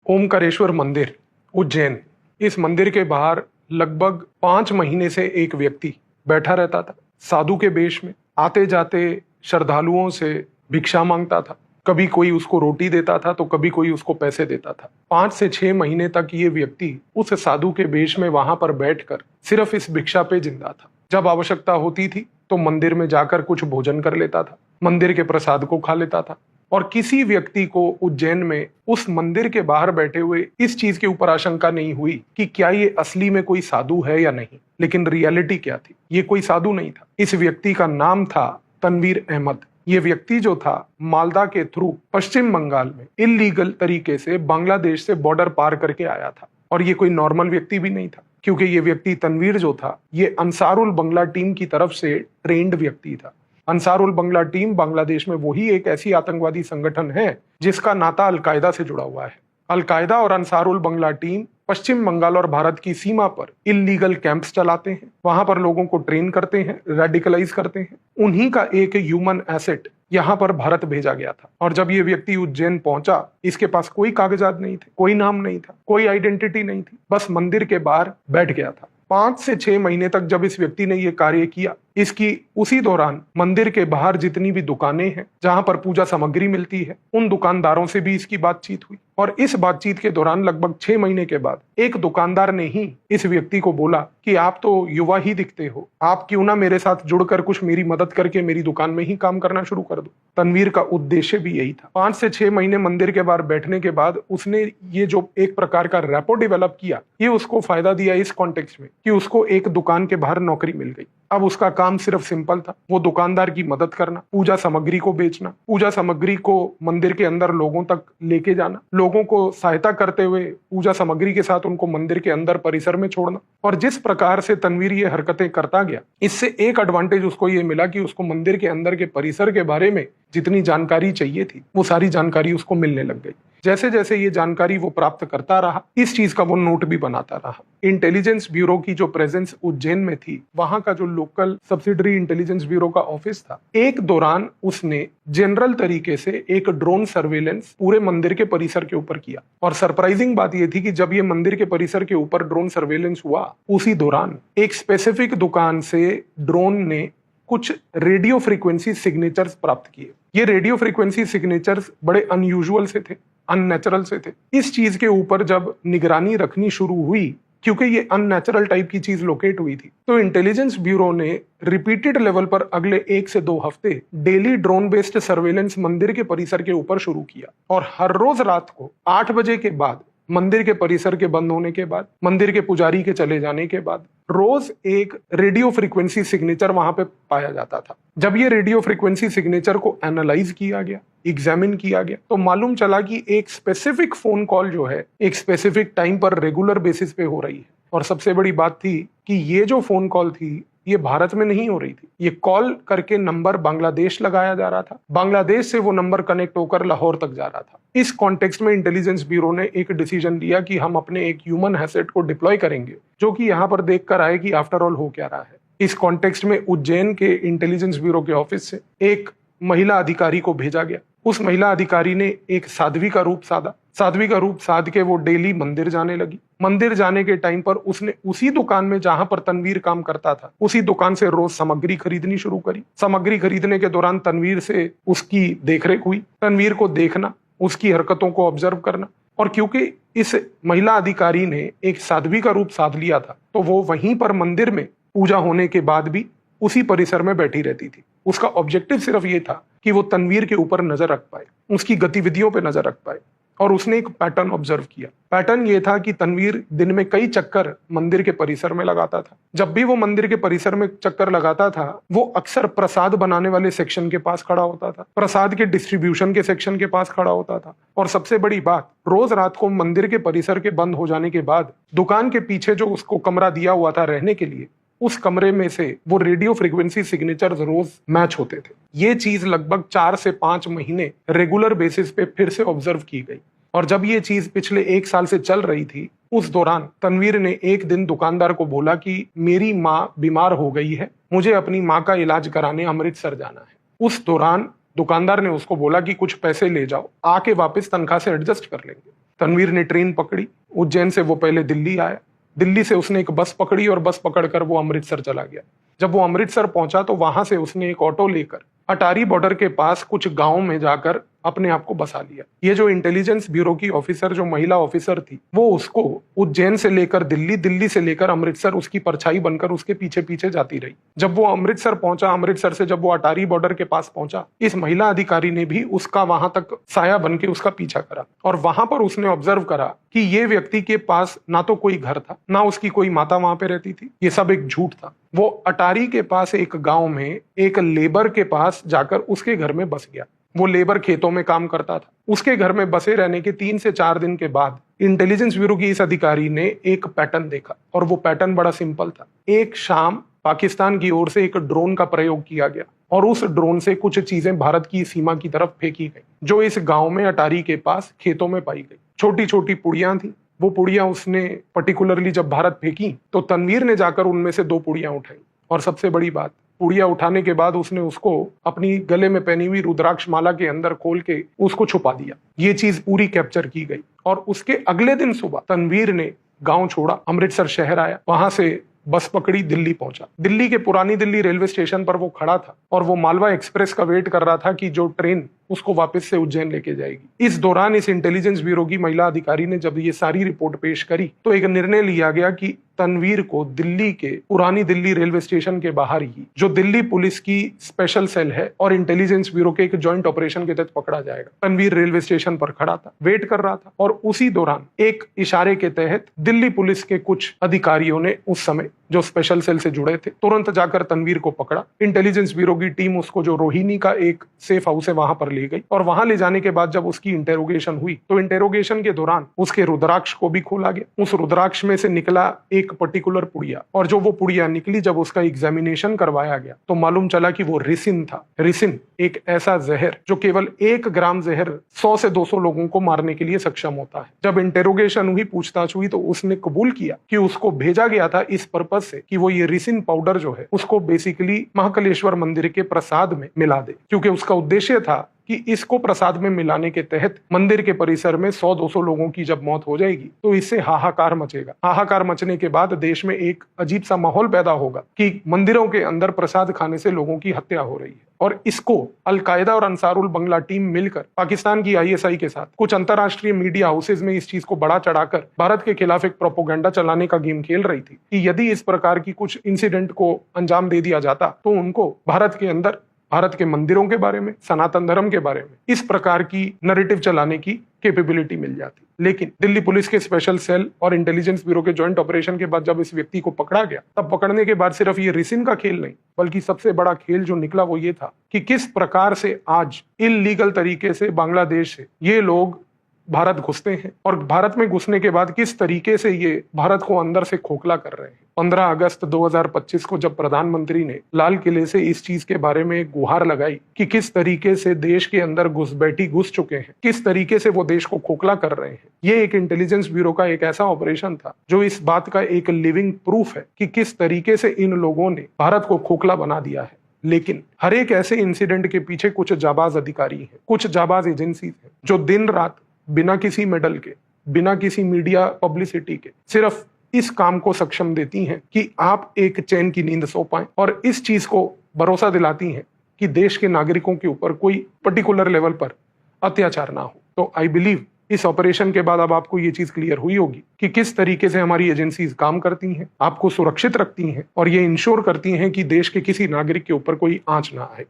ओमकारेश्वर मंदिर, उज्जैन। इस मंदिर के बाहर लगभग 5 महीने से एक व्यक्ति बैठा रहता था। साधु के वेश में आते जाते श्रद्धालुओं से भिक्षा मांगता था। कभी कोई उसको रोटी देता था तो कभी कोई उसको पैसे देता था। 5 से 6 महीने तक ये व्यक्ति उस साधु के वेश में वहां पर बैठकर सिर्फ इस भिक्षा पे जिंदा था। जब आवश्यकता होती थी तो मंदिर में जाकर कुछ भोजन कर लेता था, मंदिर के प्रसाद को खा लेता था। और किसी व्यक्ति को उज्जैन में उस मंदिर के बाहर बैठे हुए इस चीज के ऊपर आशंका नहीं हुई कि क्या ये असली में कोई साधु है या नहीं। लेकिन रियलिटी क्या थी? ये कोई साधु नहीं था। इस व्यक्ति का नाम था तनवीर अहमद। ये व्यक्ति जो था मालदा के थ्रू पश्चिम बंगाल में इलीगल तरीके से बांग्लादेश से बॉर्डर पार करके आया था। और ये कोई नॉर्मल व्यक्ति भी नहीं था, क्योंकि ये व्यक्ति तनवीर जो था ये अंसारुल बंगला टीम की तरफ से ट्रेंड व्यक्ति था। अंसारुल बंगला टीम बांग्लादेश में वही एक ऐसी आतंकवादी संगठन है जिसका नाता अलकायदा से जुड़ा हुआ है। अलकायदा और अंसारुल बंगला टीम पश्चिम बंगाल और भारत की सीमा पर इलीगल कैंप्स चलाते हैं, वहां पर लोगों को ट्रेन करते हैं, रेडिकलाइज करते हैं। उन्हीं का एक ह्यूमन एसेट यहाँ पर भारत भेजा गया था। और जब ये व्यक्ति उज्जैन पहुंचा, इसके पास कोई कागजात नहीं थे, कोई नाम नहीं था, कोई आइडेंटिटी नहीं थी, बस मंदिर के बाहर बैठ गया था। 5 से 6 महीने तक जब इस व्यक्ति ने ये कार्य किया, इसकी उसी दौरान मंदिर के बाहर जितनी भी दुकानें हैं जहां पर पूजा सामग्री मिलती है, उन दुकानदारों से भी इसकी बातचीत हुई। और इस बातचीत के दौरान लगभग 6 महीने के बाद एक दुकानदार ने ही इस व्यक्ति को बोला कि आप तो युवा ही दिखते हो, आप क्यों ना मेरे साथ जुड़कर कुछ मेरी मदद करके मेरी दुकान में ही काम करना शुरू कर दो। तनवीर का उद्देश्य भी यही था। 5 से 6 महीने मंदिर के बाहर बैठने के बाद उसने ये जो एक प्रकार का रैपो डेवलप किया, ये उसको फायदा दिया इस कॉन्टेक्स्ट में कि उसको एक दुकान के बाहर नौकरी मिल गई। अब उसका काम सिर्फ सिंपल था, वो दुकानदार की मदद करना, पूजा सामग्री को बेचना, पूजा सामग्री को मंदिर के अंदर लोगों तक लेके जाना, लोगों को सहायता करते हुए पूजा सामग्री के साथ उनको मंदिर के अंदर परिसर में छोड़ना। और जिस प्रकार से तनवीर ये हरकतें करता गया, इससे एक एडवांटेज उसको ये मिला कि उसको मंदिर के अंदर के परिसर के बारे में जितनी जानकारी चाहिए थी वो सारी जानकारी उसको मिलने लग गई। जैसे जैसे ये जानकारी वो प्राप्त करता रहा, इस चीज का वो नोट भी बनाता रहा। इंटेलिजेंस ब्यूरो की जो प्रेजेंस उज्जैन में थी, वहां का जो लोकल सब्सिडरी इंटेलिजेंस ब्यूरो का ऑफिस था, एक दौरान उसने जनरल तरीके से एक ड्रोन सर्वेलेंस पूरे मंदिर के परिसर के ऊपर किया। और सरप्राइजिंग बात यह थी कि जब ये मंदिर के परिसर के ऊपर ड्रोन सर्वेलेंस हुआ, उसी दौरान एक स्पेसिफिक दुकान से ड्रोन ने कुछ रेडियो फ्रीक्वेंसी सिग्नेचर्स प्राप्त किए। ये रेडियो फ्रीक्वेंसी सिग्नेचर्स बड़े अनयूजुअल से थे, अननेचुरल से थे। इस चीज के ऊपर जब निगरानी रखनी शुरू हुई, क्योंकि ये अननेचुरल टाइप की चीज लोकेट हुई थी, तो इंटेलिजेंस ब्यूरो ने रिपीटेड लेवल पर अगले 1 से 2 हफ्ते डेली ड्रोन बेस्ड सर्वेलेंस मंदिर के परिसर के ऊपर शुरू किया। और हर रोज रात को 8 बजे के बाद, मंदिर के परिसर के बंद होने के बाद, मंदिर के पुजारी के चले जाने के बाद, रोज एक रेडियो फ्रीक्वेंसी सिग्नेचर वहां पे पाया जाता था। जब ये रेडियो फ्रीक्वेंसी सिग्नेचर को एनालाइज किया गया, एग्जामिन किया गया, तो मालूम चला कि एक स्पेसिफिक फोन कॉल जो है एक स्पेसिफिक टाइम पर रेगुलर बेसिस पे हो रही है। और सबसे बड़ी बात थी कि ये जो फोन कॉल थी ये भारत में नहीं हो रही थी। ये कॉल करके नंबर बांग्लादेश लगाया जा रहा था, बांग्लादेश से वो नंबर कनेक्ट होकर लाहौर तक जा रहा था। इस कॉन्टेक्स्ट में इंटेलिजेंस ब्यूरो ने एक डिसीजन लिया कि हम अपने एक ह्यूमन एसेट को डिप्लॉय करेंगे, जो कि यहाँ पर देखकर आए कि आफ्टर ऑल हो क्या रहा है। इस कॉन्टेक्स्ट में उज्जैन के इंटेलिजेंस ब्यूरो के ऑफिस से एक महिला अधिकारी को भेजा गया। उस महिला अधिकारी ने एक साध्वी का रूप साधा। साध्वी का रूप साध के वो डेली मंदिर जाने लगी। मंदिर जाने के टाइम पर उसने उसी दुकान में जहां पर तनवीर काम करता था, उसी दुकान से रोज सामग्री खरीदनी शुरू करी। सामग्री खरीदने के दौरान तनवीर से उसकी देखरेख हुई, तनवीर को देखना, उसकी हरकतों को ऑब्जर्व करना। और क्योंकि इस महिला अधिकारी ने एक साध्वी का रूप साध लिया था, तो वो वहीं पर मंदिर में पूजा होने के बाद भी उसी परिसर में बैठी रहती थी। उसका ऑब्जेक्टिव सिर्फ ये था कि वो तनवीर के ऊपर नजर रख पाए, उसकी गतिविधियों पे नजर रख पाए। और उसने एक पैटर्न ऑब्जर्व किया। पैटर्न ये था कि तनवीर दिन में कई चक्कर मंदिर के परिसर में लगाता था। जब भी वो मंदिर के परिसर में चक्कर लगाता था, वो अक्सर प्रसाद बनाने वाले सेक्शन के पास खड़ा होता था, प्रसाद के डिस्ट्रीब्यूशन के सेक्शन के पास खड़ा होता था। और सबसे बड़ी बात, रोज रात को मंदिर के परिसर के बंद हो जाने के बाद दुकान के पीछे जो उसको कमरा दिया हुआ था रहने के लिए, उस कमरे में से वो रेडियो फ्रीक्वेंसी सिग्नेचर्स रोज मैच होते थे। ये चीज लगभग 4 से 5 महीने रेगुलर बेसिस पे फिर से ऑब्जर्व की गई। और जब ये चीज पिछले 1 साल से चल रही थी, उस दौरान तनवीर ने एक दिन दुकानदार को बोला कि मेरी माँ बीमार हो गई है, मुझे अपनी माँ का इलाज कराने अमृतसर जाना है। उस दौरान दुकानदार ने उसको बोला कि कुछ पैसे ले जाओ, आके वापस तनख्वाह से एडजस्ट कर लेंगे। तनवीर ने ट्रेन पकड़ी, उज्जैन से वो पहले दिल्ली आया, दिल्ली से उसने एक बस पकड़ी और बस पकड़कर वो अमृतसर चला गया। जब वो अमृतसर पहुंचा तो वहां से उसने एक ऑटो लेकर अटारी बॉर्डर के पास कुछ गांव में जाकर अपने आप को बसा लिया। ये जो इंटेलिजेंस ब्यूरो की ऑफिसर, जो महिला ऑफिसर थी, वो उसको उज्जैन से लेकर दिल्ली, दिल्ली से लेकर अमृतसर उसकी परछाई बनकर उसके पीछे पीछे जाती रही। जब वो अमृतसर पहुंचा, अमृतसर से जब वो अटारी बॉर्डर के पास पहुंचा, इस महिला अधिकारी ने भी उसका वहां तक साया बन के उसका पीछा करा और वहां पर उसने ऑब्जर्व करा कि ये व्यक्ति के पास ना तो कोई घर था, ना उसकी कोई माता वहां पे रहती थी। ये सब एक झूठ था। वो अटारी के पास एक गांव में एक लेबर के पास जाकर उसके घर में बस गया। वो लेबर खेतों में काम करता था। उसके घर में बसे रहने के 3 से 4 दिन के बाद इंटेलिजेंस ब्यूरो की इस अधिकारी ने एक पैटर्न देखा और वो पैटर्न बड़ा सिंपल था। एक शाम पाकिस्तान की ओर से एक ड्रोन का प्रयोग किया गया और उस ड्रोन से कुछ चीजें भारत की सीमा की तरफ फेंकी गई, जो इस गांव में अटारी के पास खेतों में पाई गई। छोटी छोटी पुड़ियां थी। वो पुड़ियां उसने पर्टिकुलरली जब भारत फेंकी तो तनवीर ने जाकर उनमें से 2 पुड़ियां उठाई और सबसे बड़ी बात, पुड़िया उठाने के बाद उसने उसको अपनी गले में पहनी हुई रुद्राक्ष माला के अंदर खोल के उसको छुपा दिया। ये चीज पूरी कैप्चर की गई और उसके अगले दिन सुबह तनवीर ने गांव छोड़ा, अमृतसर शहर आया, वहां से बस पकड़ी, दिल्ली पहुंचा। दिल्ली के पुरानी दिल्ली रेलवे स्टेशन पर वो खड़ा था और वो मालवा एक्सप्रेस का वेट कर रहा था कि जो ट्रेन उसको वापस से उज्जैन लेके जाएगी। इस दौरान इस इंटेलिजेंस ब्यूरो की महिला अधिकारी ने जब ये सारी रिपोर्ट पेश करी तो एक निर्णय लिया गया कि तनवीर को दिल्ली के पुरानी दिल्ली रेलवे स्टेशन के बाहर ही, जो दिल्ली पुलिस की स्पेशल सेल है और इंटेलिजेंस ब्यूरो के एक जॉइंट ऑपरेशन के तहत पकड़ा जाएगा। तनवीर रेलवे स्टेशन पर खड़ा था, वेट कर रहा था और उसी दौरान एक इशारे के तहत दिल्ली पुलिस के कुछ अधिकारियों ने उस समय जो स्पेशल सेल से जुड़े थे तुरंत जाकर तनवीर को पकड़ा। इंटेलिजेंस ब्यूरो की टीम उसको जो रोहिणी का एक सेफ हाउस है वहां पर ले गई और वहां ले जाने के बाद जब उसकी इंटेरोगेशन हुई तो इंटेरोगेशन के दौरान उसके रुद्राक्ष को भी खोला गया। उस रुद्राक्ष में से निकला एक पर्टिकुलर पुड़िया और जो वो पुड़िया निकली, जब उसका एग्जामिनेशन करवाया गया तो मालूम चला कि वो रिसिन था। रिसिन एक ऐसा जहर जो केवल 1 ग्राम जहर 100 से 200 लोगों को मारने के लिए सक्षम होता है। जब इंटेरोगेशन हुई, पूछताछ हुई तो उसने कबूल किया कि उसको भेजा गया था इस पर्पज से कि वो ये रिसिन पाउडर जो है उसको बेसिकली महाकालेश्वर मंदिर के प्रसाद में मिला दे, क्योंकि उसका उद्देश्य था कि इसको प्रसाद में मिलाने के तहत मंदिर के परिसर में 100-200 लोगों की जब मौत हो जाएगी तो इससे हाहाकार मचेगा। हाहाकार मचने के बाद देश में एक अजीब सा माहौल पैदा होगा कि मंदिरों के अंदर प्रसाद खाने से लोगों की हत्या हो रही है। और इसको अलकायदा और अंसारुल बंगला टीम मिलकर पाकिस्तान की ISI के साथ कुछ अंतरराष्ट्रीय मीडिया हाउसेज में इस चीज को बढ़ा चढ़ाकर भारत के खिलाफ एक प्रोपोगंडा चलाने का गेम खेल रही थी कि यदि इस प्रकार की कुछ इंसिडेंट को अंजाम दे दिया जाता तो उनको भारत के अंदर, भारत के मंदिरों के बारे में, सनातन धर्म के बारे में इस प्रकार की नैरेटिव चलाने की कैपेबिलिटी मिल जाती। लेकिन दिल्ली पुलिस के स्पेशल सेल और इंटेलिजेंस ब्यूरो के जॉइंट ऑपरेशन के बाद जब इस व्यक्ति को पकड़ा गया, तब पकड़ने के बाद सिर्फ ये रिसिन का खेल नहीं बल्कि सबसे बड़ा खेल जो निकला वो ये था कि किस प्रकार से आज इल्लीगल तरीके से बांग्लादेश से ये लोग भारत घुसते हैं और भारत में घुसने के बाद किस तरीके से ये भारत को अंदर से खोखला कर रहे हैं। 15 अगस्त 2025 को जब प्रधानमंत्री ने लाल किले से इस चीज के बारे में एक गुहार लगाई कि किस तरीके से देश के अंदर घुसपैठी घुस चुके हैं, किस तरीके से वो देश को खोखला कर रहे हैं, ये एक इंटेलिजेंस ब्यूरो का एक ऐसा ऑपरेशन था जो इस बात का एक लिविंग प्रूफ है कि किस तरीके से इन लोगों ने भारत को खोखला बना दिया है। लेकिन हर एक ऐसे इंसिडेंट के पीछे कुछ जाबाज अधिकारी हैं, कुछ जाबाज एजेंसीज हैं जो दिन रात बिना किसी मेडल के, बिना किसी मीडिया पब्लिसिटी के सिर्फ इस काम को सक्षम देती हैं कि आप एक चैन की नींद सो पाएं और इस चीज को भरोसा दिलाती हैं कि देश के नागरिकों के ऊपर कोई पर्टिकुलर लेवल पर अत्याचार ना हो। तो आई बिलीव इस ऑपरेशन के बाद अब आपको ये चीज क्लियर हुई होगी कि किस तरीके से हमारी एजेंसीज काम करती हैं, आपको सुरक्षित रखती हैं और ये इंश्योर करती हैं कि देश के किसी नागरिक के ऊपर कोई आंच ना आए।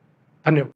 धन्यवाद।